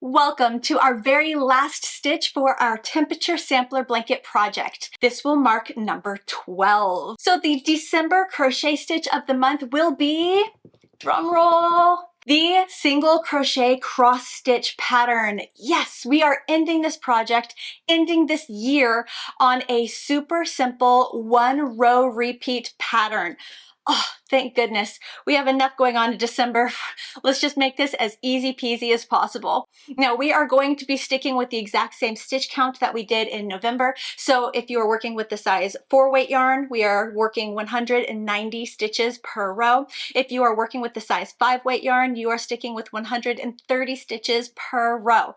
Welcome to our very last stitch for our temperature sampler blanket project. This will mark number 12. So the December crochet stitch of the month will be, drum roll, the single crochet cross stitch pattern. Yes, we are ending this project, ending this year on a super simple 1-row repeat pattern. Oh, thank goodness. We have enough going on in December. Let's just make this as easy peasy as possible. Now, we are going to be sticking with the exact same stitch count that we did in November. So if you are working with the size 4 weight yarn, we are working 190 stitches per row. If you are working with the size 5 weight yarn, you are sticking with 130 stitches per row.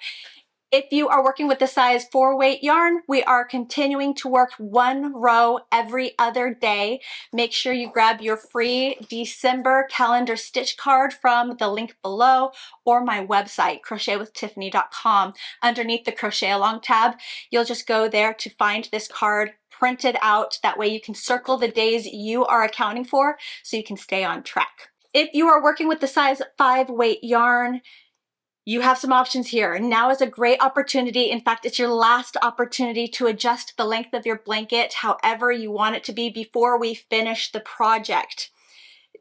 If you are working with the size 4 weight yarn, we are continuing to work 1 row every other day. Make sure you grab your free December calendar stitch card from the link below or my website, crochetwithtiffany.com. Underneath the crochet along tab, you'll just go there to find this card printed out. That way you can circle the days you are accounting for so you can stay on track. If you are working with the size 5 weight yarn, you have some options here. Now is a great opportunity. In fact, it's your last opportunity to adjust the length of your blanket however you want it to be before we finish the project.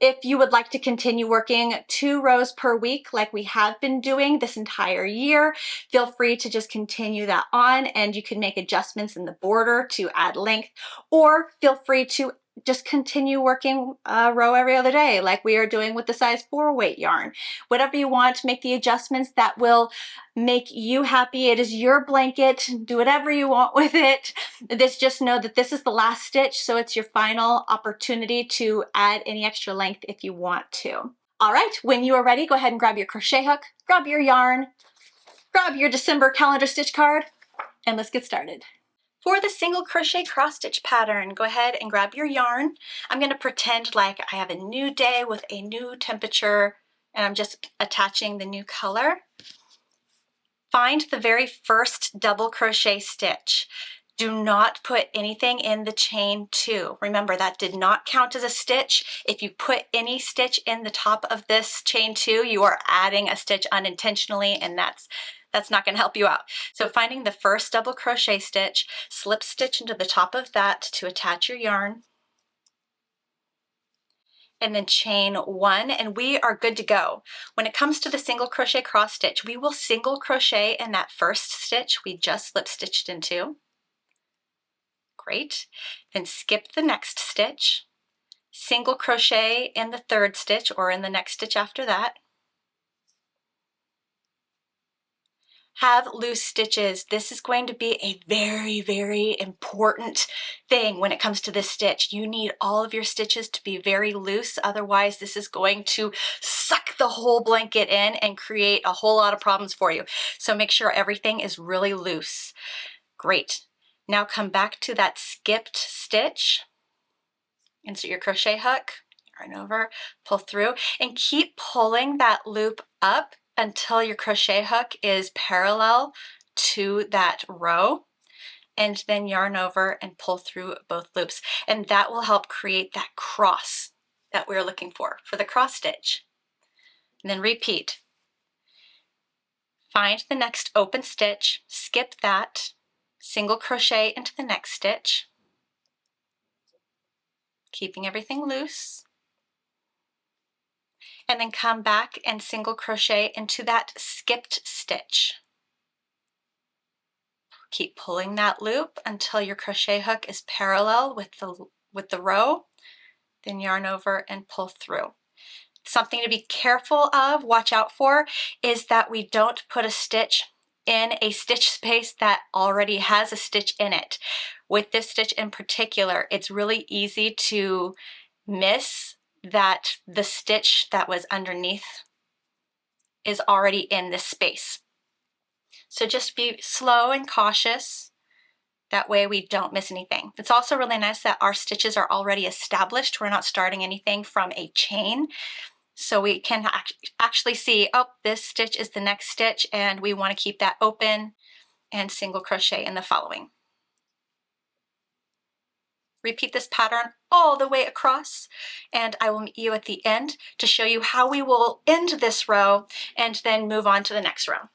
If you would like to continue working 2 rows per week like we have been doing this entire year, feel free to just continue that on, and you can make adjustments in the border to add length, or feel free to just continue working a row every other day like we are doing with the size 4 weight yarn. Whatever you want, make the adjustments that will make you happy. It is your blanket. Do whatever you want with it. Just know that this is the last stitch, so it's your final opportunity to add any extra length if you want to. All right, when you are ready, go ahead and grab your crochet hook, grab your yarn, grab your December calendar stitch card, and let's get started. For the single crochet cross stitch pattern, go ahead and grab your yarn. I'm going to pretend like I have a new day with a new temperature, and I'm just attaching the new color. Find the very first double crochet stitch. Do not put anything in the chain 2. Remember, that did not count as a stitch. If you put any stitch in the top of this chain 2, you are adding a stitch unintentionally, and that's not going to help you out. So finding the first double crochet stitch, slip stitch into the top of that to attach your yarn, and then chain 1, and we are good to go. When it comes to the single crochet cross stitch, we will single crochet in that first stitch we just slip stitched into. Great. Then skip the next stitch, single crochet in the third stitch or in the next stitch after that. Have loose stitches. This is going to be a very, very important thing when it comes to this stitch. You need all of your stitches to be very loose. Otherwise, this is going to suck the whole blanket in and create a whole lot of problems for you. So make sure everything is really loose. Great. Now come back to that skipped stitch. Insert your crochet hook, yarn over, pull through, and keep pulling that loop up until your crochet hook is parallel to that row, and then yarn over and pull through both loops. And that will help create that cross that we're looking for the cross stitch. And then repeat. Find the next open stitch, skip that, single crochet into the next stitch, keeping everything loose. And then come back and single crochet into that skipped stitch. Keep pulling that loop until your crochet hook is parallel with the row, then yarn over and pull through. Something to be careful of, watch out for, is that we don't put a stitch in a stitch space that already has a stitch in it. With this stitch in particular, it's really easy to miss that the stitch that was underneath is already in this space. So just be slow and cautious. That way we don't miss anything. It's also really nice that our stitches are already established. We're not starting anything from a chain. So we can actually see, oh, this stitch is the next stitch, and we want to keep that open and single crochet in the following. Repeat this pattern all the way across, and I will meet you at the end to show you how we will end this row and then move on to the next row.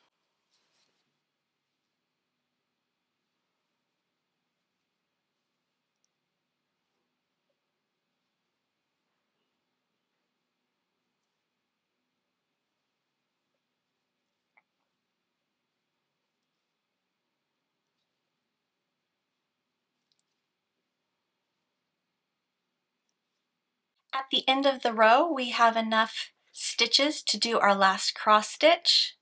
At the end of the row, we have enough stitches to do our last cross stitch.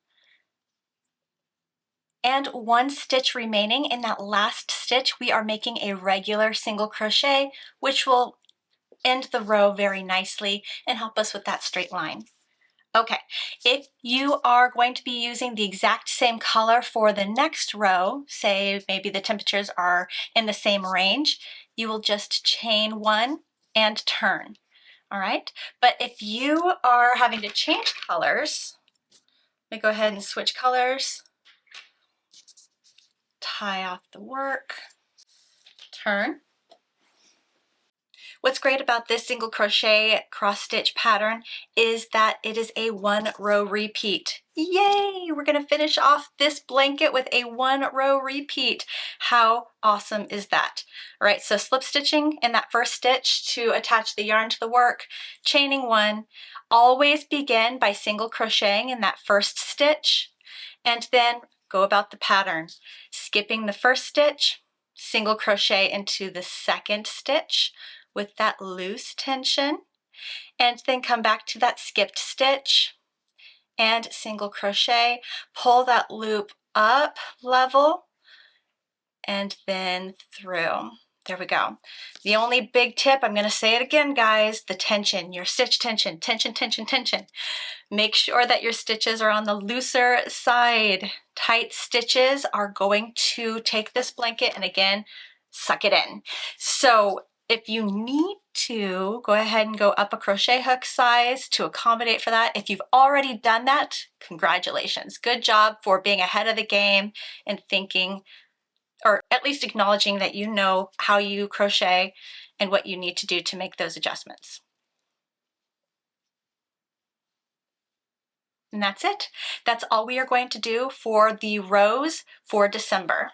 And one stitch remaining. In that last stitch, we are making a regular single crochet, which will end the row very nicely and help us with that straight line. Okay, if you are going to be using the exact same color for the next row, say maybe the temperatures are in the same range, you will just chain one and turn, all right? But if you are having to change colors, let me go ahead and switch colors, tie off the work, turn. What's great about this single crochet cross stitch pattern is that it is a 1 row repeat. Yay! We're gonna finish off this blanket with a 1 row repeat. How awesome is that? All right, so slip stitching in that first stitch to attach the yarn to the work, chaining one. Always begin by single crocheting in that first stitch, and then go about the pattern, skipping the first stitch, single crochet into the second stitch with that loose tension, and then come back to that skipped stitch and single crochet, pull that loop up level and then through. There we go. The only big tip, I'm going to say it again, guys, the tension, your stitch tension, tension, tension, tension. Make sure that your stitches are on the looser side. Tight stitches are going to take this blanket and again, suck it in. So if you need to, go ahead and go up a crochet hook size to accommodate for that. If you've already done that, congratulations. Good job for being ahead of the game and thinking, or at least acknowledging that you know how you crochet and what you need to do to make those adjustments. And that's it. That's all we are going to do for the rows for December,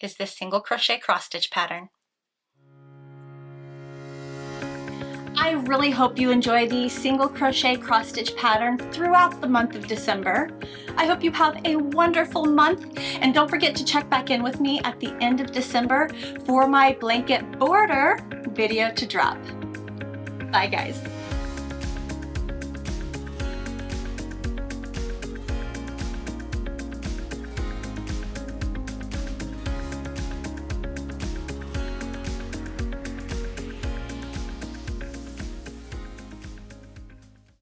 is this single crochet cross stitch pattern. I really hope you enjoy the single crochet cross stitch pattern throughout the month of December. I hope you have a wonderful month, and don't forget to check back in with me at the end of December for my blanket border video to drop. Bye guys.